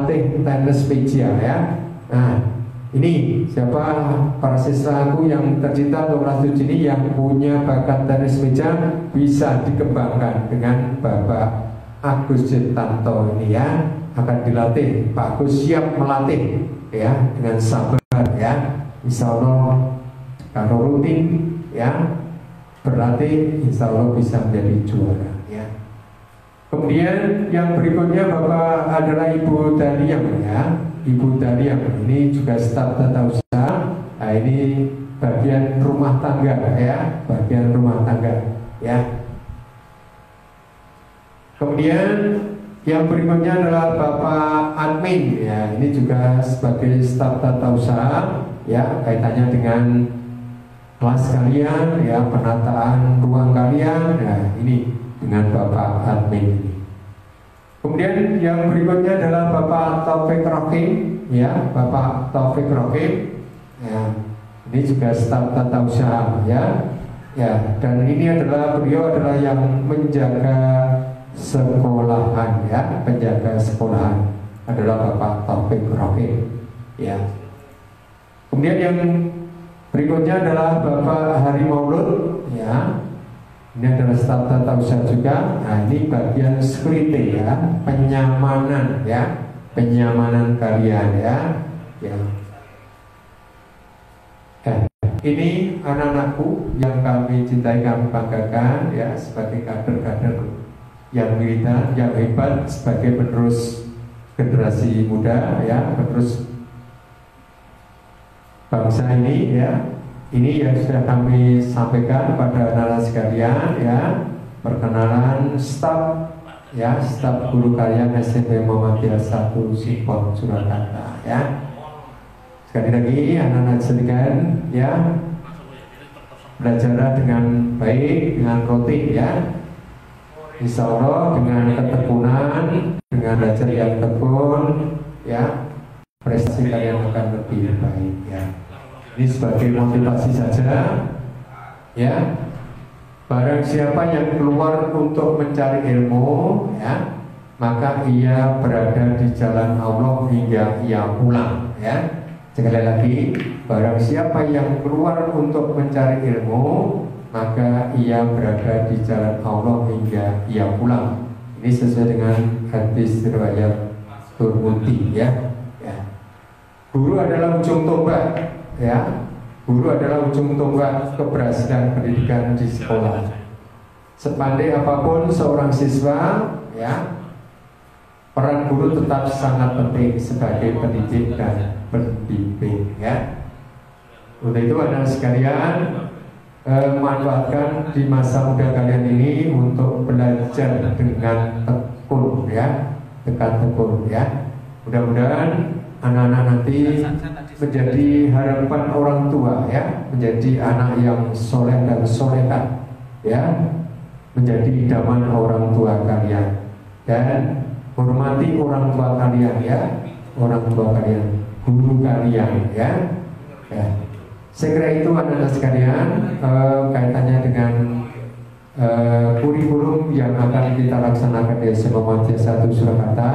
melatih tenis meja ya. Nah, ini siapa para siswaku yang tercinta untuk kelas 7 ini yang punya bakat tenis meja bisa dikembangkan dengan Bapak Agus Jitanto ini ya, akan dilatih. Pak Agus siap melatih ya dengan sabar ya. Insya Allah kalau rutin ya berlatih, insya Allah bisa menjadi juara ya. Kemudian yang berikutnya Bapak adalah Ibu Daliang ya. Ibu Daliang ini juga staf tata usaha. Nah, ini bagian rumah tangga ya, bagian rumah tangga ya. Kemudian yang berikutnya adalah Bapak Admin ya. Ini juga sebagai staf tata usaha ya, kaitannya dengan kelas kalian ya, penataan ruang kalian. Nah, ini dengan Bapak Admin ini. Kemudian yang berikutnya adalah Bapak Taufik Rokim ya, Bapak Taufik Rokim ya. Ini juga staf tata usaha ya. Ya, dan ini adalah beliau adalah yang menjaga sekolahan ya, penjaga sekolahan adalah Bapak Taufik Rokim ya. Kemudian yang berikutnya adalah Bapak Hari Maulud ya. Ini adalah staf tata usaha juga. Nah, ini bagian security ya, penyamanan ya, penyamanan kalian ya. Ya. Ini anak-anakku yang kami cintai, kami banggakan ya, sebagai kader-kader yang militan, yang hebat, sebagai penerus generasi muda ya, penerus bangsa ini ya. Ini yang sudah kami sampaikan pada anak-anak sekalian ya, perkenalan staf ya, staf guru kalian SMP Muhammadiyah 1 Sipon Surakarta ya. Sekali lagi anak-anak sekalian ya, belajar dengan baik, dengan rutin ya. Insya Allah dengan ketekunan, dengan belajar yang tekun ya, prestasi kalian akan lebih baik ya. Ini sebagai motivasi saja ya. Barang siapa yang keluar untuk mencari ilmu ya, maka ia berada di jalan Allah hingga ia pulang ya. Sekali lagi, barang siapa yang keluar untuk mencari ilmu, maka ia berada di jalan Allah hingga ia pulang. Ini sesuai dengan hadis riwayat Turmudi ya. Guru adalah ujung tombak ya, guru adalah ujung tombak keberhasilan pendidikan di sekolah. Sepandai apapun seorang siswa ya, peran guru tetap sangat penting sebagai pendidik dan pendidik ya. Untuk itu anak sekalian, manfaatkan di masa muda kalian ini untuk belajar dengan tekun ya, tekun ya. Mudah-mudahan anak-anak nanti menjadi harapan orang tua ya, menjadi anak yang soleh dan solehah ya, menjadi idaman orang tua kalian, dan hormati orang tua kalian ya, orang tua kalian, guru kalian ya. Saya kira itu anak-anak sekalian kaitannya dengan kurikulum yang akan kita laksanakan di SMA Muhammadiyah 1 Surakarta.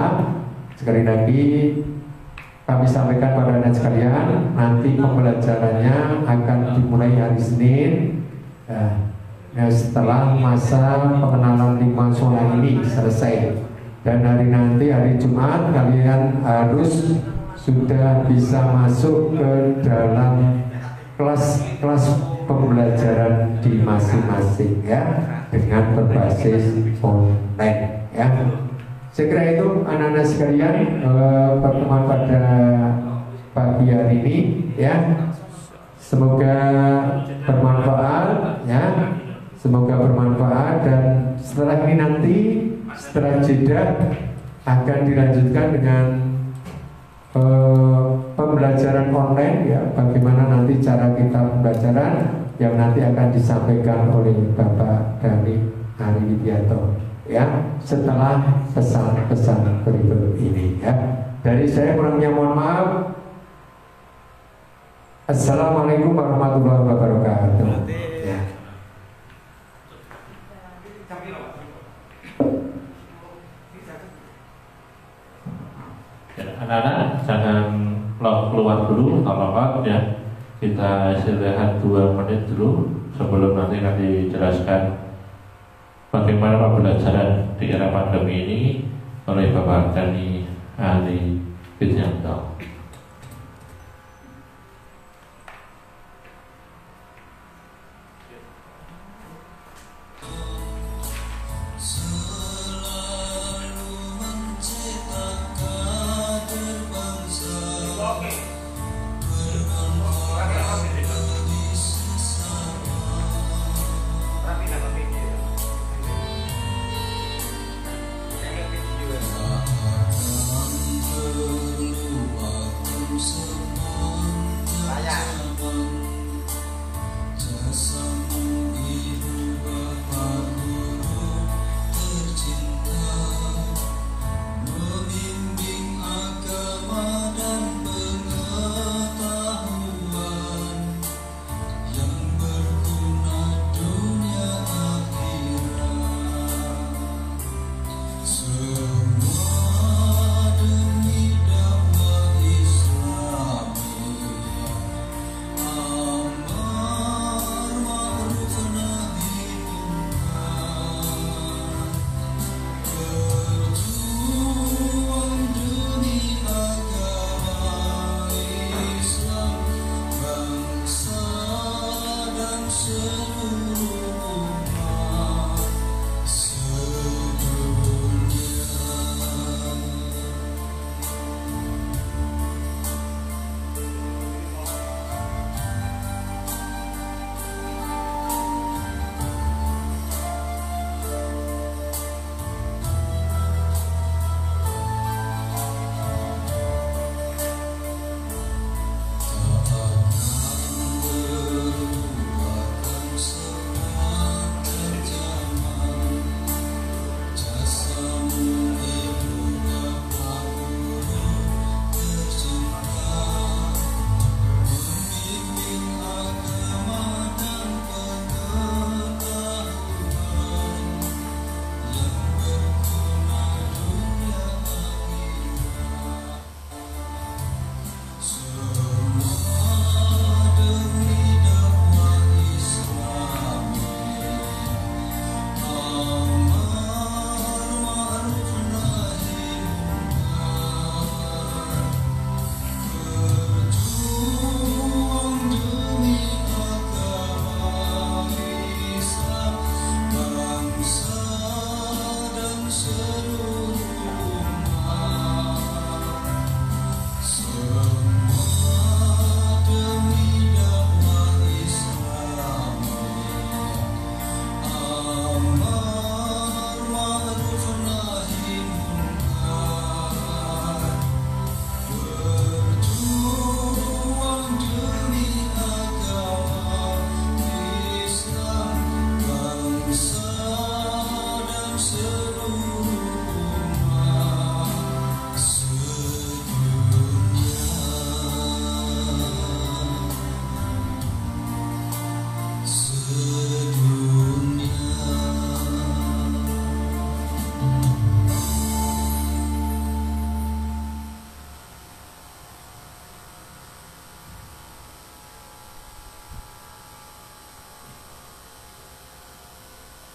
Sekali lagi kami sampaikan pada anak sekalian, nanti pembelajarannya akan dimulai hari Senin ya, setelah masa pengenalan 5 sholat ini selesai, dan nanti hari Jumat kalian harus sudah bisa masuk ke dalam kelas-kelas pembelajaran di masing-masing ya, dengan berbasis online ya. Saya kira itu anak-anak sekalian pertemuan pada pagi hari ini ya. Semoga bermanfaat ya, semoga bermanfaat, dan setelah ini nanti setelah jeda akan dilanjutkan dengan pembelajaran online ya. Bagaimana nanti cara kita pembelajaran yang nanti akan disampaikan oleh Bapak Dhani Ari Widianto ya, setelah pesan-pesan berikut ini ya. Dari saya kurangnya mohon maaf. Assalamualaikum warahmatullahi wabarakatuh ya. Ya. anak-anak jangan keluar dulu, tolong ya. Kita istirahat 2 menit dulu sebelum nanti dijelaskan bagaimana pembelajaran di era pandemi ini oleh Bapak Dani Ali Widianto.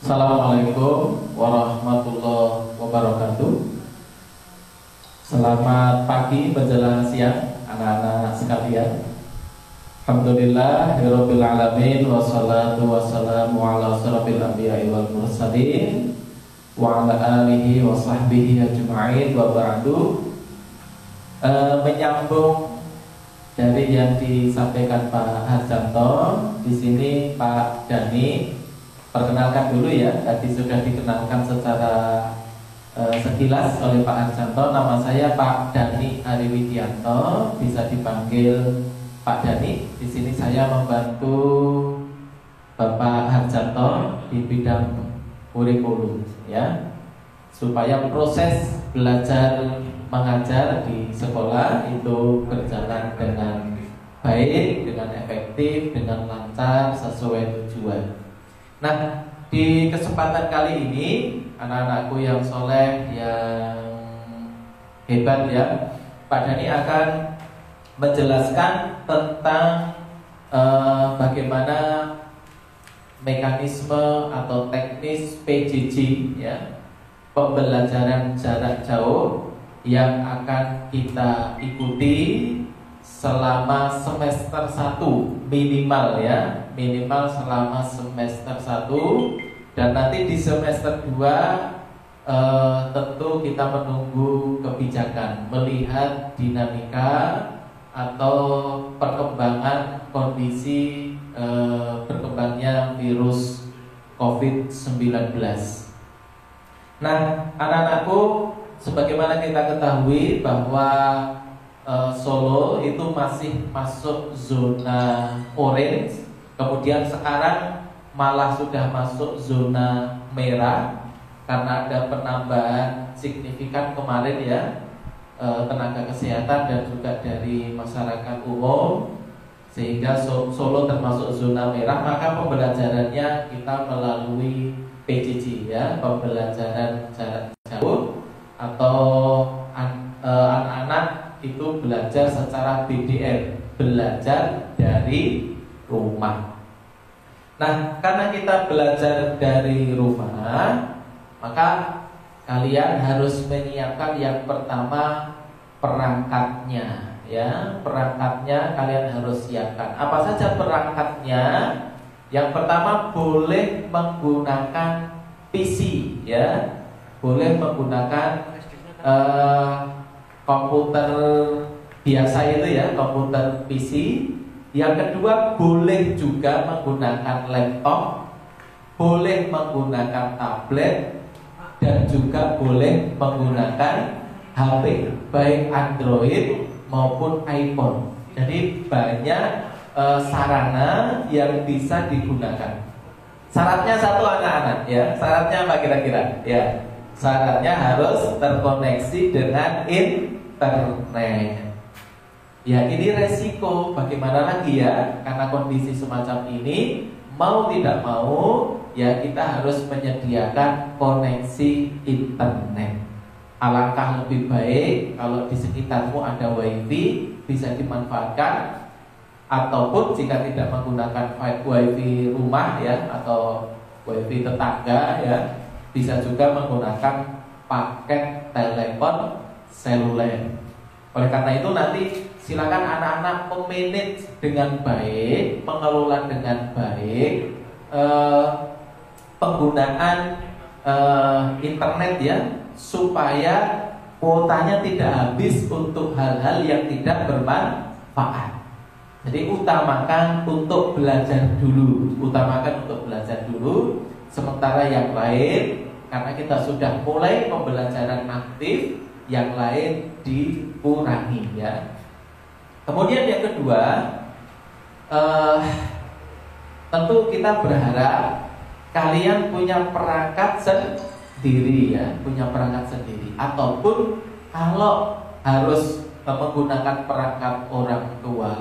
Assalamualaikum warahmatullahi wabarakatuh. Selamat pagi menjelang siang anak-anak sekalian. Alhamdulillahirabbil alamin wassalatu wassalamu ala asyrofil anbiya'i wal mursalin wa ala alihi wa sahbihi ajma'in wa ba'du. Menyambung dari yang disampaikan Pak Harjanto, di sini Pak Dani. Perkenalkan dulu ya, tadi sudah dikenalkan secara sekilas oleh Pak Harjanto. Nama saya Pak Dani Ari Widianto, bisa dipanggil Pak Dani. Di sini saya membantu Bapak Harjanto di bidang kurikulum ya, supaya proses belajar mengajar di sekolah itu berjalan dengan baik, dengan efektif, dengan lancar, sesuai tujuan. Nah, di kesempatan kali ini anak-anakku yang soleh, yang hebat ya, Pak Dhani akan menjelaskan tentang bagaimana mekanisme atau teknis PJJ, ya, pembelajaran jarak jauh yang akan kita ikuti selama semester 1 minimal, ya, minimal selama semester 1, dan nanti di semester 2 tentu kita menunggu kebijakan, melihat dinamika atau perkembangan kondisi berkembangnya virus COVID-19. Nah, anak-anakku, sebagaimana kita ketahui bahwa Solo itu masih masuk zona orange, kemudian sekarang malah sudah masuk zona merah karena ada penambahan signifikan kemarin, ya, tenaga kesehatan dan juga dari masyarakat umum, sehingga Solo termasuk zona merah. Maka pembelajarannya kita melalui PJJ, ya, pembelajaran jarak jauh, atau anak-anak itu belajar secara BDR, belajar dari rumah. Nah, karena kita belajar dari rumah, maka kalian harus menyiapkan yang pertama perangkatnya, ya, perangkatnya kalian harus siapkan. Apa saja perangkatnya? Yang pertama, boleh menggunakan PC, ya, boleh menggunakan komputer biasa itu, ya, komputer PC. Yang kedua, boleh juga menggunakan laptop, boleh menggunakan tablet, dan juga boleh menggunakan HP, baik Android maupun iPhone. Jadi banyak sarana yang bisa digunakan. Syaratnya satu, anak-anak, ya. Syaratnya apa kira-kira? Ya, syaratnya harus terkoneksi dengan internet. Ya, ini resiko. Bagaimana lagi, ya? Karena kondisi semacam ini, mau tidak mau, ya, kita harus menyediakan koneksi internet. Alangkah lebih baik kalau di sekitarmu ada wifi, bisa dimanfaatkan. Ataupun jika tidak menggunakan wifi rumah, ya, atau wifi tetangga, ya, bisa juga menggunakan paket telepon seluler. Oleh karena itu nanti silakan anak-anak memanage dengan baik, mengelola dengan baik penggunaan internet, ya, supaya kuotanya tidak habis untuk hal-hal yang tidak bermanfaat. Jadi utamakan untuk belajar dulu, sementara yang lain, karena kita sudah mulai pembelajaran aktif, yang lain dikurangi, ya. Kemudian yang kedua, tentu kita berharap kalian punya perangkat sendiri, ya, punya perangkat sendiri. Ataupun kalau harus menggunakan perangkat orang tua,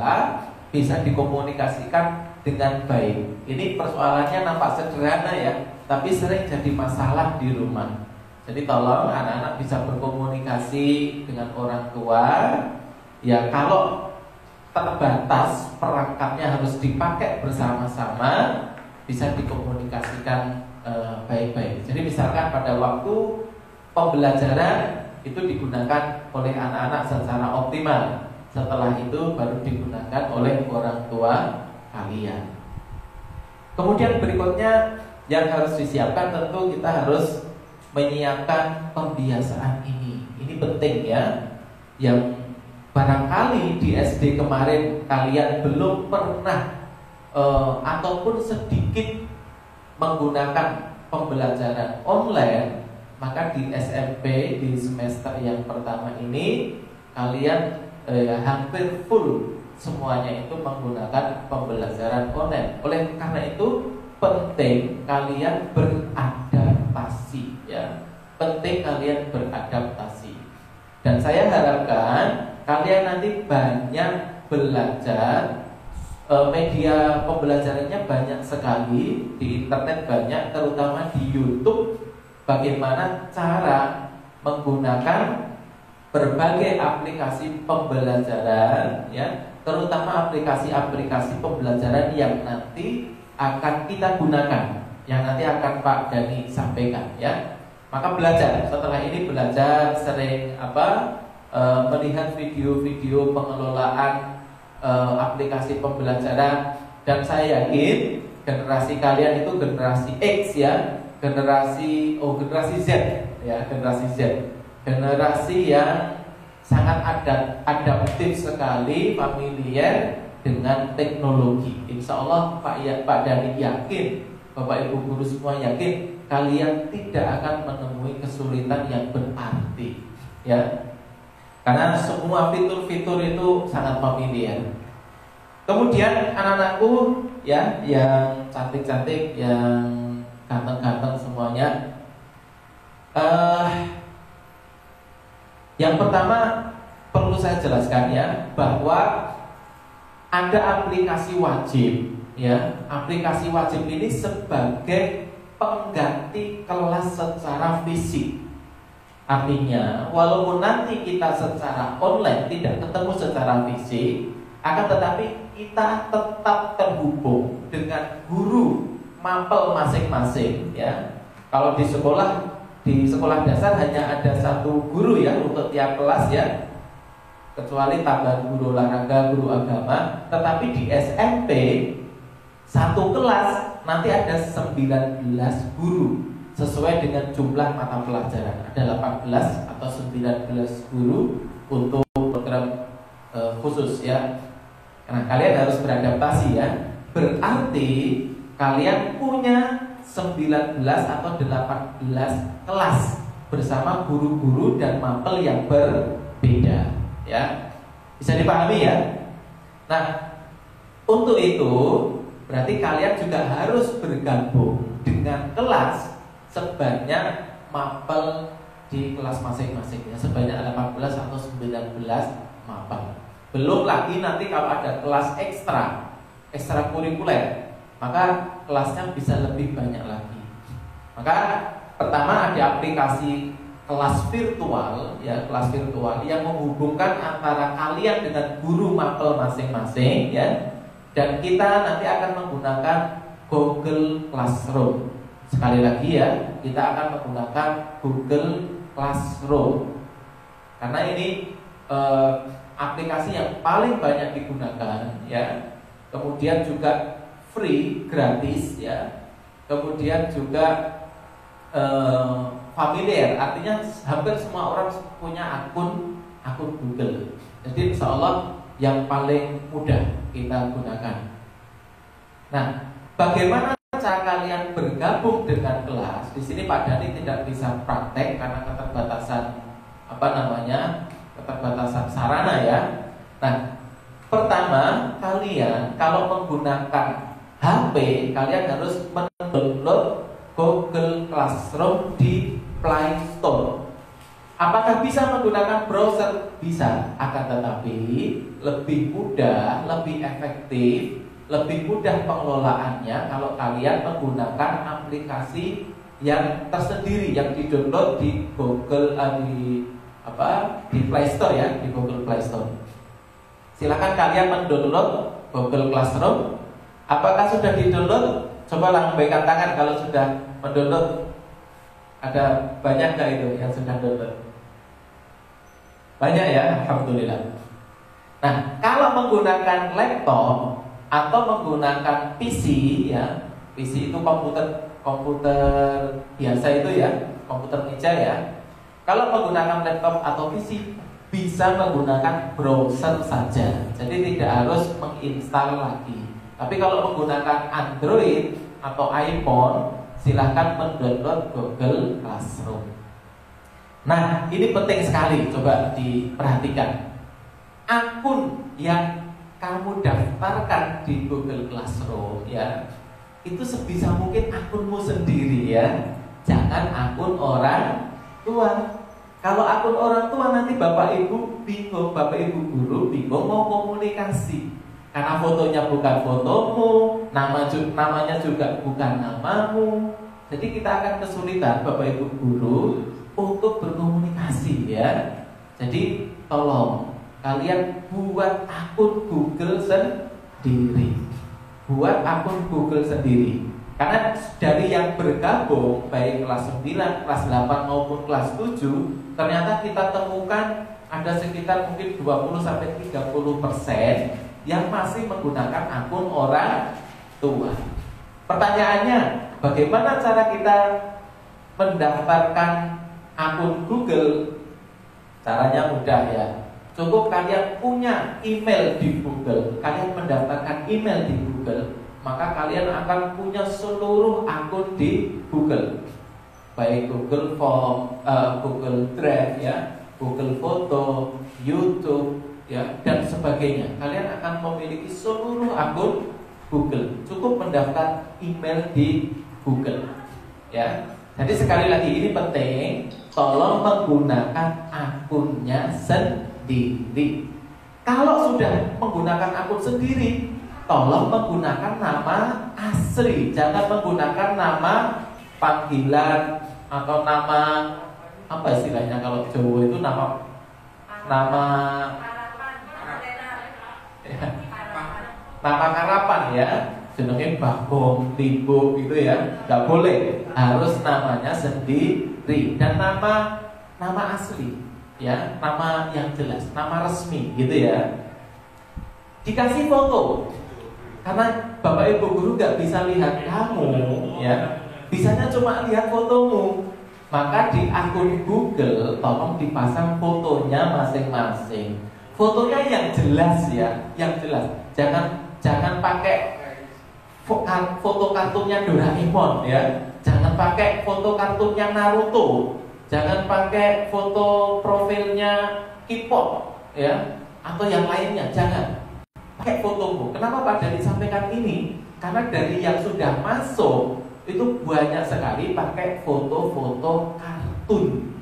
bisa dikomunikasikan dengan baik. Ini persoalannya nampak sederhana, ya, tapi sering jadi masalah di rumah. Jadi tolong anak-anak bisa berkomunikasi dengan orang tua. Ya, kalau terbatas perangkatnya harus dipakai bersama-sama, bisa dikomunikasikan baik-baik. Jadi misalkan pada waktu pembelajaran itu digunakan oleh anak-anak secara optimal. Setelah itu baru digunakan oleh orang tua kalian. Kemudian berikutnya yang harus disiapkan, tentu kita harus menyiapkan pembiasaan ini. Ini penting, ya. Yang barangkali di SD kemarin kalian belum pernah ataupun sedikit menggunakan pembelajaran online, maka di SMP di semester yang pertama ini kalian hampir full semuanya itu menggunakan pembelajaran online. Oleh karena itu penting kalian beradaptasi, ya. Penting kalian beradaptasi. Dan saya harapkan kalian nanti banyak belajar, media pembelajarannya banyak sekali, di internet banyak, terutama di YouTube, bagaimana cara menggunakan berbagai aplikasi pembelajaran, ya, terutama aplikasi-aplikasi pembelajaran yang nanti akan kita gunakan, yang nanti akan Pak Dani sampaikan, ya. Maka belajar, setelah ini belajar sering melihat video-video pengelolaan aplikasi pembelajaran, dan saya yakin generasi kalian itu generasi X, ya, generasi Z, ya, generasi Z. Generasi yang sangat adaptif sekali, familiar dengan teknologi. Insya Allah Pak Dani yakin, Bapak Ibu guru semua yakin, kalian tidak akan menemui kesulitan yang berarti, ya, karena semua fitur-fitur itu sangat familiar. Kemudian anak-anakku, ya, yang cantik-cantik, yang ganteng-ganteng semuanya, yang pertama perlu saya jelaskan, ya, bahwa ada aplikasi wajib, ya. Aplikasi wajib ini sebagai pengganti kelas secara fisik. Artinya, walaupun nanti kita secara online tidak ketemu secara fisik, akan tetapi kita tetap terhubung dengan guru mapel masing-masing, ya. Kalau di sekolah dasar hanya ada satu guru, ya, untuk tiap kelas, ya, kecuali tambah guru olahraga, guru agama. Tetapi di SMP satu kelas nanti ada 19 guru sesuai dengan jumlah mata pelajaran. Ada 18 atau 19 guru untuk program khusus, ya. Nah, kalian harus beradaptasi, ya. Berarti kalian punya 19 atau 18 kelas bersama guru-guru dan mapel yang berbeda, ya. Bisa dipahami, ya. Nah, untuk itu berarti kalian juga harus bergabung dengan kelas sebanyak mapel di kelas masing-masing, ya, sebanyak 18 atau 19 mapel. Belum lagi nanti kalau ada kelas ekstrakurikuler, maka kelasnya bisa lebih banyak lagi. Maka pertama ada aplikasi kelas virtual, ya, kelas virtual yang menghubungkan antara kalian dengan guru mapel masing-masing, ya. Dan kita nanti akan menggunakan Google Classroom. Sekali lagi, ya, kita akan menggunakan Google Classroom karena ini aplikasi yang paling banyak digunakan, ya. Kemudian juga free, gratis, ya. Kemudian juga familiar, artinya hampir semua orang punya akun Google. Jadi insya Allah yang paling mudah kita gunakan. Nah, bagaimana cara kalian bergabung dengan kelas? Di sini Pak Dani tidak bisa praktek karena keterbatasan keterbatasan sarana, ya. Nah, pertama kalian kalau menggunakan HP, kalian harus mendownload Google Classroom di Play Store. Apakah bisa menggunakan browser? Bisa, akan tetapi lebih mudah, lebih efektif, lebih mudah pengelolaannya kalau kalian menggunakan aplikasi yang tersendiri yang di-download di Google di Play Store, ya, di Google Play Store. Silakan kalian mendownload Google Classroom. Apakah sudah di-download? Coba lambaikan tangan kalau sudah mendownload. Ada banyak nggak itu yang sudah download? Banyak, ya, alhamdulillah. Nah, kalau menggunakan laptop atau menggunakan PC, ya, PC itu komputer biasa itu, ya, komputer meja, ya. Kalau menggunakan laptop atau PC bisa menggunakan browser saja, jadi tidak harus menginstal lagi. Tapi kalau menggunakan Android atau iPhone, silahkan mendownload Google Classroom. Nah, ini penting sekali, coba diperhatikan. Akun yang kamu daftarkan di Google Classroom, ya, itu sebisa mungkin akunmu sendiri, ya. Jangan akun orang tua. Kalau akun orang tua nanti Bapak Ibu bingung, Bapak Ibu guru bingung mau komunikasi. Karena fotonya bukan fotomu, namanya juga bukan namamu. Jadi kita akan kesulitan Bapak Ibu guru untuk berkomunikasi, ya. Jadi tolong kalian buat akun Google sendiri. Buat akun Google sendiri. Karena dari yang bergabung baik kelas 9, kelas 8 maupun kelas 7, ternyata kita temukan ada sekitar mungkin 20-30% yang masih menggunakan akun orang tua. Pertanyaannya, bagaimana cara kita mendaftarkan akun Google? Caranya mudah ya. Cukup kalian punya email di Google, kalian mendaftarkan email di Google, maka kalian akan punya seluruh akun di Google, baik Google Form, Google Drive ya, Google Foto, YouTube ya, dan sebagainya. Kalian akan memiliki seluruh akun Google. Cukup mendaftar email di Google ya. Jadi sekali lagi ini penting, tolong menggunakan akunnya sendiri. Kalau sudah menggunakan akun sendiri, tolong menggunakan nama asli, jangan menggunakan nama panggilan atau nama apa istilahnya kalau Jawa itu nama karapan ya, jenenge Bagong, Limbo gitu ya, nggak boleh, harus namanya sendiri dan nama asli ya, nama yang jelas, nama resmi gitu ya. Dikasih foto. Karena Bapak Ibu guru gak bisa lihat kamu ya, bisanya cuma lihat fotomu. Maka di akun Google tolong dipasang fotonya masing-masing. Fotonya yang jelas ya, yang jelas. Jangan pakai foto kartunnya Doraemon ya. Jangan pakai foto kartunnya Naruto. Jangan pakai foto profilnya K-pop ya, atau yang lainnya, jangan. Pakai fotomu. Kenapa Pak Dani sampaikan ini? Karena dari yang sudah masuk itu banyak sekali pakai foto-foto kartun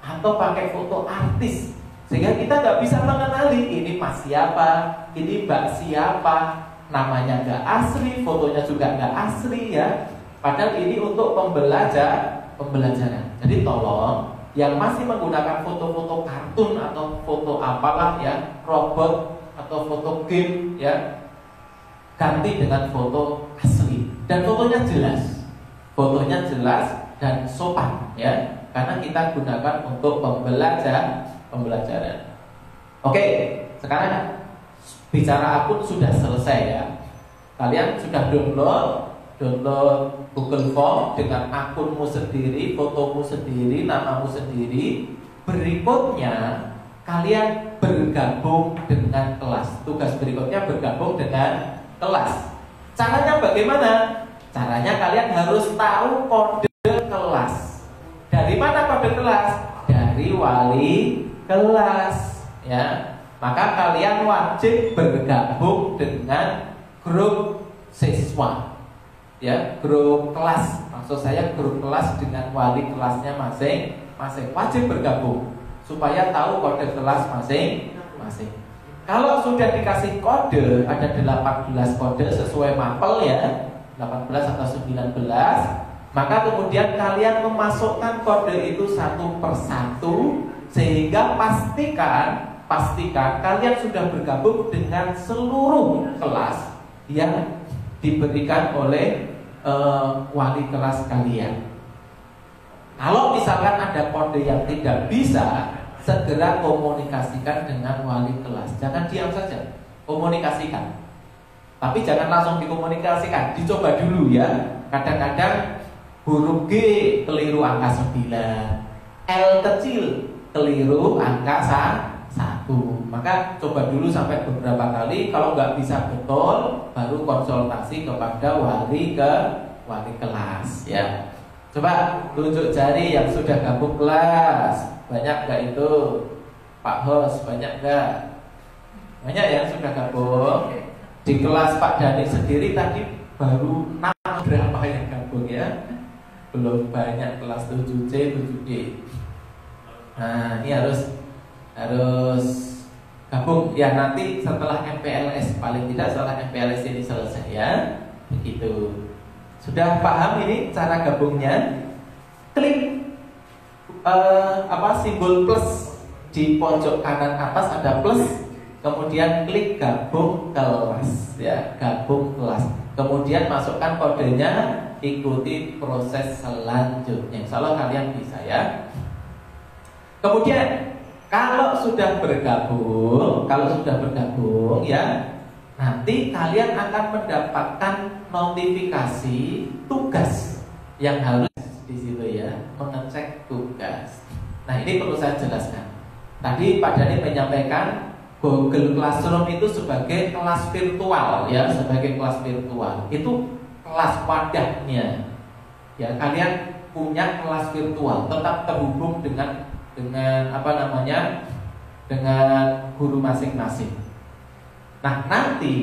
atau pakai foto artis, sehingga kita nggak bisa mengenali ini Mas siapa, ini Mbak siapa, namanya nggak asli, fotonya juga nggak asli ya. Padahal ini untuk pembelajaran. Jadi tolong yang masih menggunakan foto-foto kartun atau foto apalah ya, robot atau foto game ya, ganti dengan foto asli dan fotonya jelas dan sopan ya, karena kita gunakan untuk pembelajaran. Oke, sekarang bicara akun sudah selesai ya. Kalian sudah download Google Form dengan akunmu sendiri, fotomu sendiri, namamu sendiri. Berikutnya kalian bergabung dengan kelas. Tugas berikutnya bergabung dengan kelas. Caranya bagaimana? Caranya kalian harus tahu kode kelas. Dari mana kode kelas? Dari wali kelas ya. Maka kalian wajib bergabung dengan grup siswa ya, grup kelas. Maksud saya grup kelas dengan wali kelasnya masing-masing. Wajib bergabung supaya tahu kode kelas masing-masing. Kalau sudah dikasih kode, ada 18 kode sesuai mapel ya, 18 atau 19, maka kemudian kalian memasukkan kode itu satu persatu, sehingga pastikan kalian sudah bergabung dengan seluruh kelas yang diberikan oleh wali kelas kalian. Kalau misalkan ada kode yang tidak bisa, segera komunikasikan dengan wali kelas. Jangan diam saja, komunikasikan. Tapi jangan langsung dikomunikasikan, dicoba dulu ya. Kadang-kadang huruf G keliru angka 9, L kecil keliru angka 1. Maka coba dulu sampai beberapa kali. Kalau nggak bisa betul, baru konsultasi kepada wali kelas ya. Coba tunjuk jari yang sudah gabung kelas. Banyak gak itu? Pak Hos, banyak gak? Banyak yang sudah gabung. Di kelas Pak Dani sendiri tadi baru 6 berapa yang gabung ya? Belum banyak kelas 7C, 7D. Nah ini harus gabung ya, nanti setelah MPLS, paling tidak setelah MPLS ini selesai ya. Begitu. Sudah paham ini cara gabungnya? Klik simbol plus di pojok kanan atas ada plus, kemudian klik gabung kelas, ya, gabung kelas. Kemudian masukkan kodenya, ikuti proses selanjutnya. Insya Allah kalian bisa ya. Kemudian kalau sudah bergabung ya, nanti kalian akan mendapatkan notifikasi tugas yang harus di situ ya, mengecek tugas. Nah ini perlu saya jelaskan. Tadi Pak Dhani menyampaikan Google Classroom itu sebagai kelas virtual ya, sebagai kelas virtual. Itu kelas wadahnya. Ya, kalian punya kelas virtual, tetap terhubung dengan apa namanya? Dengan guru masing-masing. Nah, nanti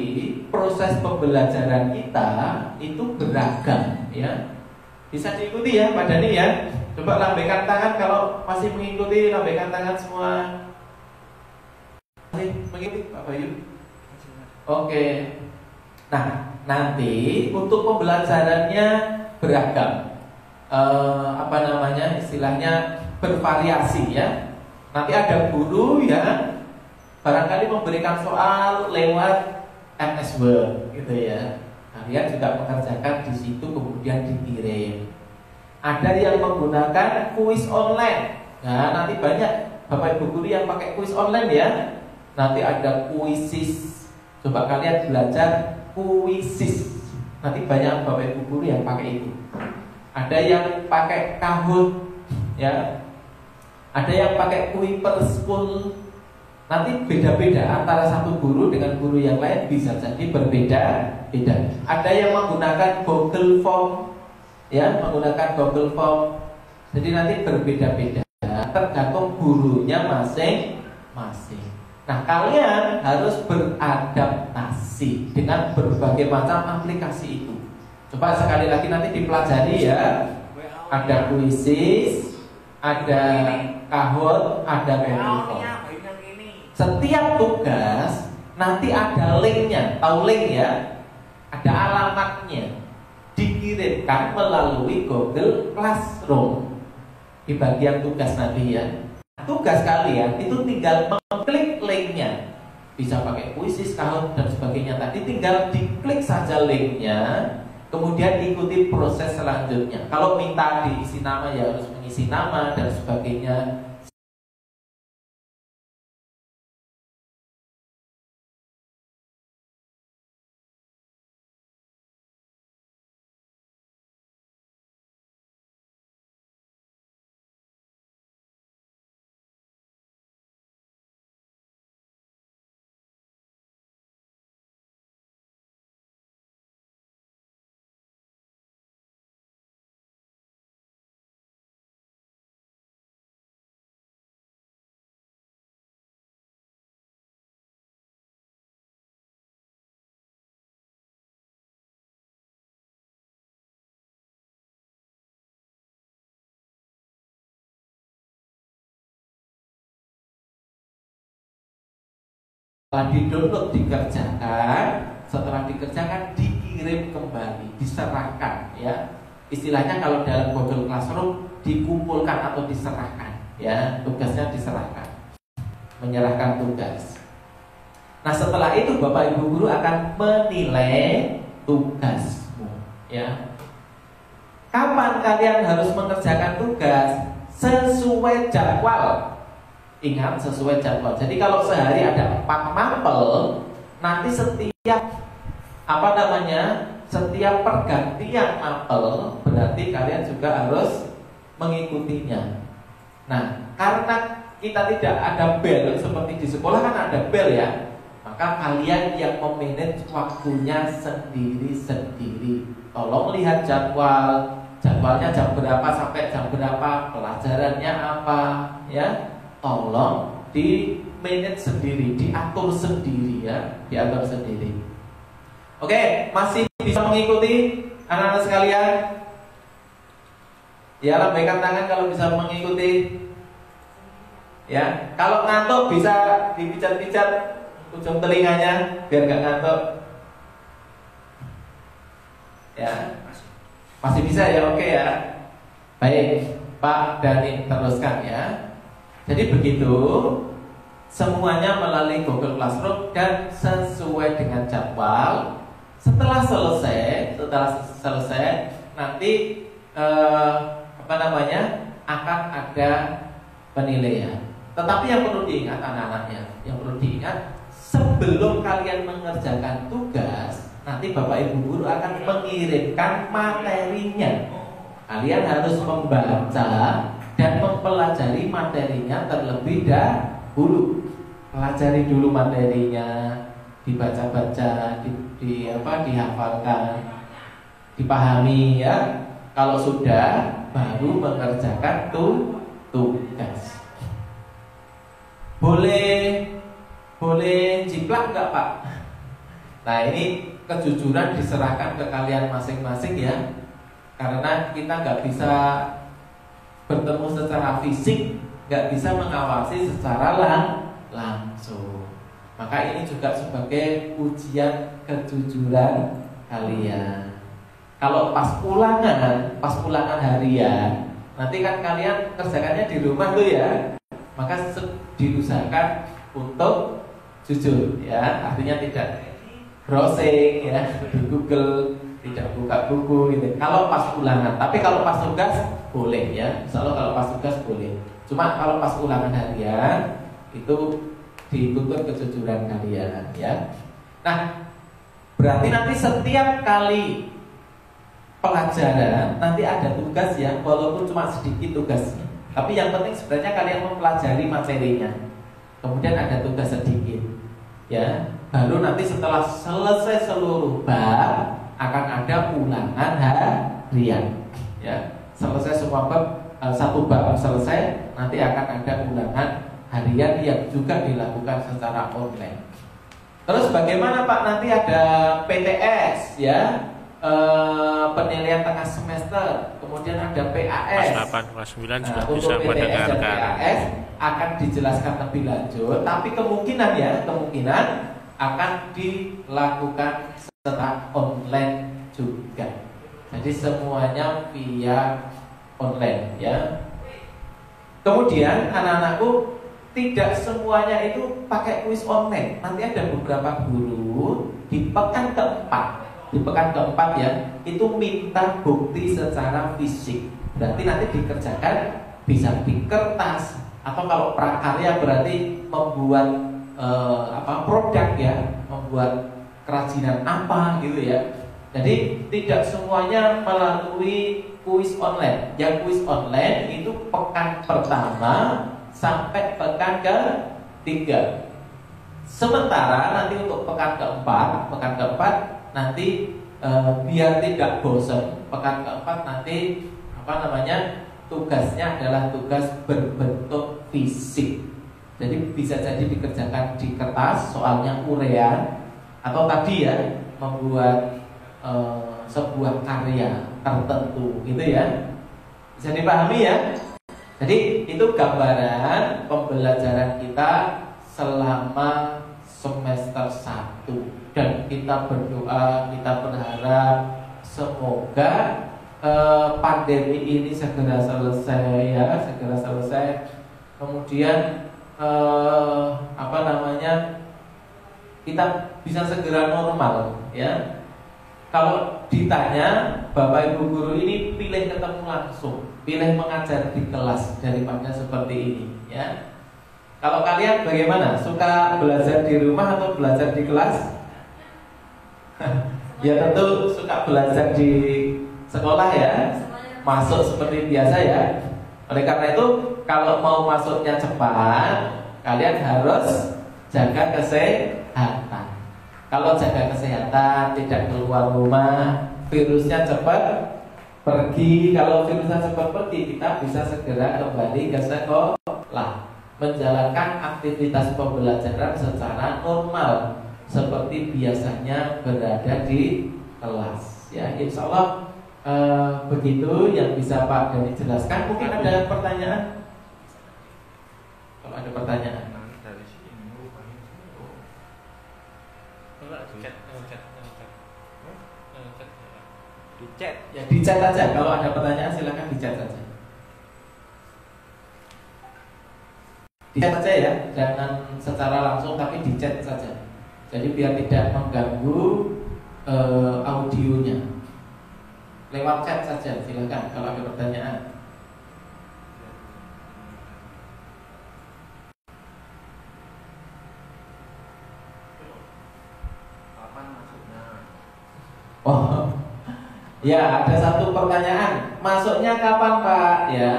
proses pembelajaran kita itu beragam ya. Bisa diikuti ya Pak Dhani ya. Coba lambaikan tangan kalau masih mengikuti, lambaikan tangan semua. Masih mengikuti Pak Bayu? Oke. Nah, nanti untuk pembelajarannya beragam. Apa namanya? Istilahnya bervariasi ya. Nanti ada guru ya, barangkali memberikan soal lewat MS Word gitu ya. Kalian juga mengerjakan di situ kemudian dikirim. Ada yang menggunakan kuis online. Nah, nanti banyak Bapak Ibu guru yang pakai kuis online ya. Nanti ada kuisis. Coba kalian belajar kuisis. Nanti banyak Bapak Ibu guru yang pakai itu. Ada yang pakai Kahoot ya. Ada yang pakai Kuiper School. Nanti beda-beda antara satu guru dengan guru yang lain, bisa jadi berbeda-beda. Ada yang menggunakan Google Form ya, menggunakan Google Form. Jadi nanti berbeda-beda tergantung gurunya masing-masing. Nah, kalian harus beradaptasi dengan berbagai macam aplikasi itu. Coba sekali lagi nanti dipelajari ya. Ada Quizzes, ada Kahoot, ada Google Form. Setiap tugas nanti ada linknya, tahu link ya? Ada alamatnya, dikirimkan melalui Google Classroom di bagian tugas nanti ya. Tugas kalian itu tinggal mengklik linknya, bisa pakai Quizzes, Kahoot dan sebagainya. Tadi tinggal diklik saja linknya, kemudian ikuti proses selanjutnya. Kalau minta diisi nama ya harus mengisi nama dan sebagainya. Setelah di-download, setelah dikerjakan dikirim kembali, diserahkan ya. Istilahnya kalau dalam Google Classroom dikumpulkan atau diserahkan ya, tugasnya diserahkan, menyerahkan tugas. Nah, setelah itu Bapak Ibu guru akan menilai tugasmu ya. Kapan kalian harus mengerjakan tugas? Sesuai jadwal. Ingat, sesuai jadwal. Jadi kalau sehari ada 4 mapel, nanti setiap setiap pergantian mapel berarti kalian juga harus mengikutinya. Nah, karena kita tidak ada bel seperti di sekolah kan ada bel ya, maka kalian yang memanage waktunya sendiri-sendiri. Tolong lihat jadwalnya jam berapa sampai jam berapa, pelajarannya apa ya. Tolong di manage sendiri, diatur sendiri ya, diatur sendiri. Oke, masih bisa mengikuti anak-anak sekalian? Ya, lambaikan tangan kalau bisa mengikuti. Ya, kalau ngantuk bisa dipijat-pijat ujung telinganya biar gak ngantuk. Ya, masih bisa ya, oke ya. Baik, Pak Dhani teruskan ya. Jadi begitu, semuanya melalui Google Classroom dan sesuai dengan jadwal. Setelah selesai nanti akan ada penilaian. Tetapi yang perlu diingat anak-anaknya, sebelum kalian mengerjakan tugas, nanti Bapak Ibu guru akan mengirimkan materinya. Kalian harus membaca dan mempelajari materinya terlebih dahulu. Pelajari dulu materinya, dibaca-baca, dihafalkan, dipahami ya. Kalau sudah, baru mengerjakan tugas. Boleh jiplak nggak Pak? Nah ini kejujuran diserahkan ke kalian masing-masing ya. Karena kita nggak bisa bertemu secara fisik, nggak bisa mengawasi secara langsung. Maka ini juga sebagai ujian kejujuran kalian. Kalau pas ulangan harian, nanti kan kalian kerjakannya di rumah tuh ya. Maka diusahakan untuk jujur ya, artinya tidak browsing ya di Google, tidak buka buku gitu. Kalau pas ulangan, tapi kalau pas tugas boleh ya. Insya Allah kalau pas tugas boleh. Cuma kalau pas ulangan harian itu dituntut kejujuran kalian ya. Nah, berarti nanti setiap kali pelajaran nanti ada tugas ya, walaupun cuma sedikit tugasnya. Tapi yang penting sebenarnya kalian mempelajari materinya. Kemudian ada tugas sedikit ya. Baru nanti setelah selesai seluruh bab akan ada ulangan harian ya. Selesai semua bab, satu bab selesai, nanti akan ada ulangan harian yang juga dilakukan secara online. Terus bagaimana Pak, nanti ada PTS ya, penilaian tengah semester, kemudian ada PAS. Kelas 8, kelas 9 juga Untuk bisa PTS mendengarkan. dan PAS akan dijelaskan lebih lanjut, tapi kemungkinan akan dilakukan secara online juga. Jadi semuanya via online ya. Kemudian anak-anakku, tidak semuanya itu pakai kuis online. Nanti ada beberapa guru di pekan keempat ya, itu minta bukti secara fisik. Berarti nanti dikerjakan bisa di kertas, atau kalau prakarya berarti membuat produk ya, membuat kerajinan apa gitu ya. Jadi tidak semuanya melalui kuis online. Yang kuis online itu pekan pertama sampai pekan ke-3. Sementara nanti untuk pekan keempat nanti biar tidak bosan, pekan keempat nanti tugasnya adalah tugas berbentuk fisik. Jadi bisa jadi dikerjakan di kertas, soalnya urean, atau tadi ya membuat sebuah karya tertentu gitu ya. Bisa dipahami ya. Jadi itu gambaran pembelajaran kita selama semester 1. Dan kita berdoa, kita berharap semoga pandemi ini segera selesai ya, segera selesai. Kemudian kita bisa segera normal ya. Kalau ditanya, Bapak Ibu guru ini pilih ketemu langsung, pilih mengajar di kelas daripada seperti ini ya. Kalau kalian bagaimana? Suka belajar di rumah atau belajar di kelas? Ya tentu suka belajar di sekolah ya, masuk seperti biasa ya. Oleh karena itu, kalau mau masuknya cepat, kalian harus jaga kesehatan. Kalau jaga kesehatan, tidak keluar rumah, virusnya cepat pergi. Kalau virusnya cepat pergi, kita bisa segera kembali ke sekolah, menjalankan aktivitas pembelajaran secara normal seperti biasanya berada di kelas. Ya, insya Allah begitu yang bisa Pak Dani jelaskan. Mungkin ada pertanyaan? Kalau ada pertanyaan. Di chat aja. Kalau ada pertanyaan silakan di chat saja. di chat saja ya, jangan secara langsung tapi di chat saja. Jadi biar tidak mengganggu audionya. Lewat chat saja, silakan kalau ada pertanyaan. Oh, ya ada satu pertanyaan. Masuknya kapan Pak? Ya,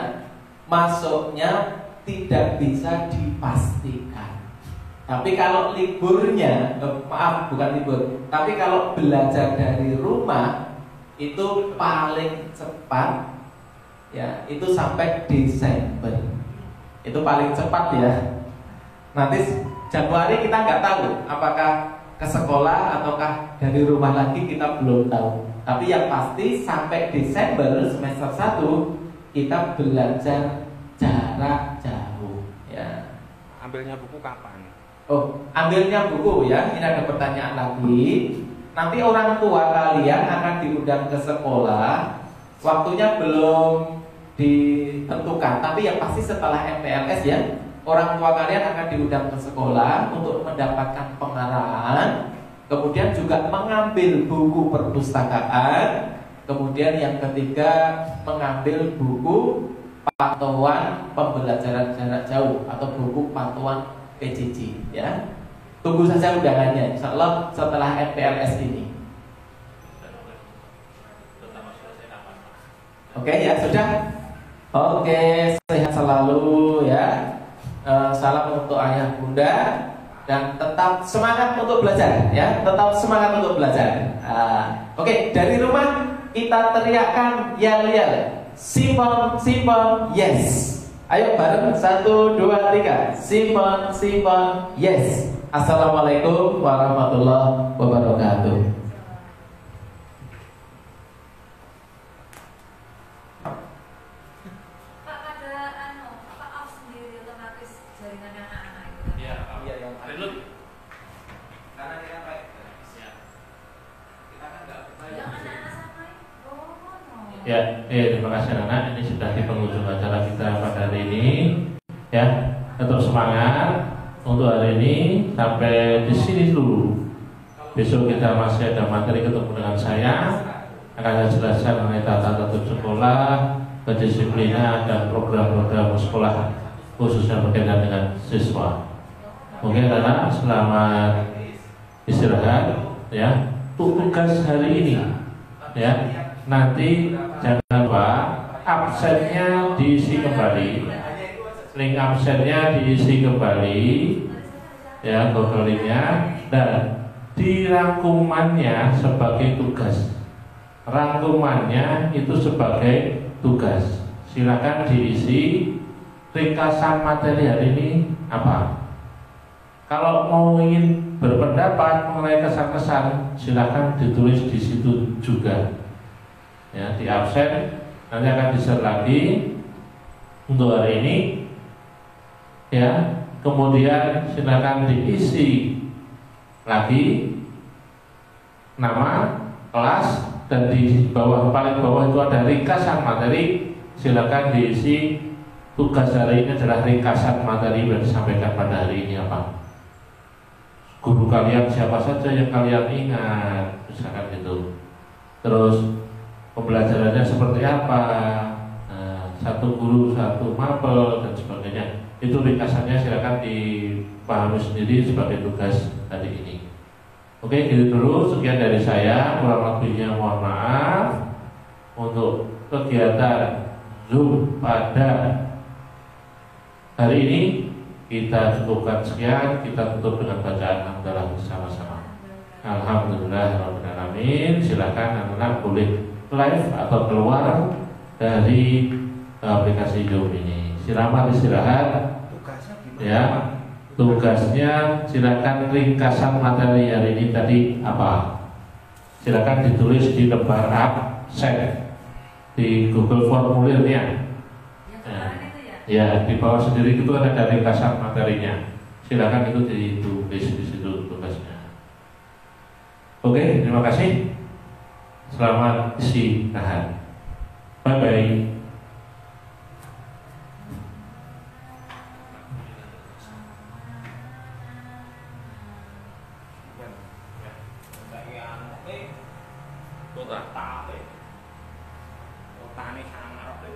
masuknya tidak bisa dipastikan. Tapi kalau liburnya, maaf bukan libur, tapi kalau belajar dari rumah itu paling cepat, ya itu sampai Desember. Itu paling cepat ya. Nanti Januari kita nggak tahu apakah ke sekolah ataukah dari rumah lagi, kita belum tahu. Tapi yang pasti sampai Desember semester 1 kita belajar jarak jauh ya. Ambilnya buku kapan? Oh, ambilnya buku ya. Ini ada pertanyaan lagi. Nanti orang tua kalian akan diundang ke sekolah. Waktunya belum ditentukan, tapi yang pasti setelah MPLS ya. Orang tua kalian akan diundang ke sekolah untuk mendapatkan pengarahan, kemudian juga mengambil buku perpustakaan, kemudian yang ketiga mengambil buku pantauan pembelajaran jarak jauh atau buku pantauan PJJ ya. Tunggu saja undangannya, insya Allah setelah MPLS ini. Oke ya, sudah. Oke, sehat selalu ya. Salam untuk ayah bunda dan tetap semangat untuk belajar ya, tetap semangat untuk belajar. Oke, dari rumah kita teriakkan yel yel, Simon Simon yes. Ayo bareng 1, 2, 3 Simon Simon yes. Assalamualaikum warahmatullahi wabarakatuh. Ya, terima kasih anak. Ini sudah di penghujung acara kita pada hari ini. Ya, tetap semangat untuk hari ini sampai di sini dulu. Besok kita masih ada materi ketemu dengan saya. Akan saya jelaskan mengenai tata tertib sekolah, kedisiplinan dan program-program sekolah khususnya berkaitan dengan siswa. Oke, anak, selamat istirahat. Ya, tugas hari ini. Ya. Nanti jangan lupa absennya diisi kembali, link absennya diisi kembali, ya Google Linknya, dan di rangkumannya sebagai tugas. Rangkumannya itu sebagai tugas. Silakan diisi ringkasan materi hari ini apa. Kalau mau ingin berpendapat mengenai kesan-kesan, silakan ditulis di situ juga. Ya, di absen nanti akan di-share lagi untuk hari ini ya. Kemudian silakan diisi lagi nama, kelas, dan di bawah, paling bawah itu ada ringkasan materi. Silakan diisi tugas hari ini adalah ringkasan materi yang disampaikan pada hari ini apa. Guru kalian siapa saja yang kalian ingat, misalkan gitu. Terus pembelajarannya seperti apa, satu guru, satu mapel, dan sebagainya. Itu ringkasannya silakan dipahami sendiri sebagai tugas hari ini. Oke, gitu dulu. Sekian dari saya. Kurang lebihnya mohon maaf. Untuk kegiatan Zoom pada hari ini kita cukupkan sekian. Kita tutup dengan bacaan hamdalah bersama-sama. Alhamdulillahirrahmanirrahim. Silakan anak-anak boleh live atau keluar dari aplikasi Zoom ini. Selamat istirahat. Ya, tugasnya silakan ringkasan materi hari ini tadi apa. Silakan ditulis di lembar absen di Google formulirnya. Ya, di bawah sendiri itu ada ringkasan materinya. Silakan itu ditulis di situ tugasnya. Oke, terima kasih. Selamat istirahat. Bye bye. Kota. Tape. Kotane sangar kok.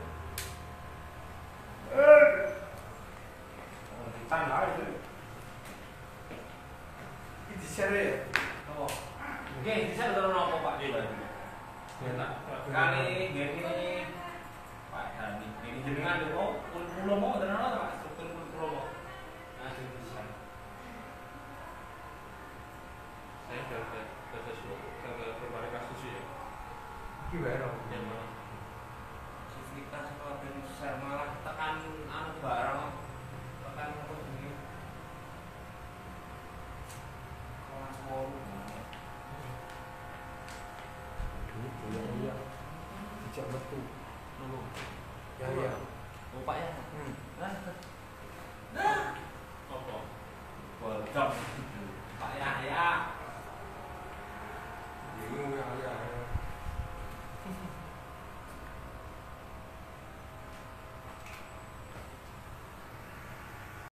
Tan ae. Iki sere. Apa? Oke, bisa terus nopo Pak Dewa. Kali gini Pak Dani, ini jenengan lho, pulau mau tenan ora Pak, struktur pulau mau. Nah, bisa. Saya ke berbagai kasus ya. Gimana? Yang mana? Kita sekolah besar malah tekan anu barang, tekan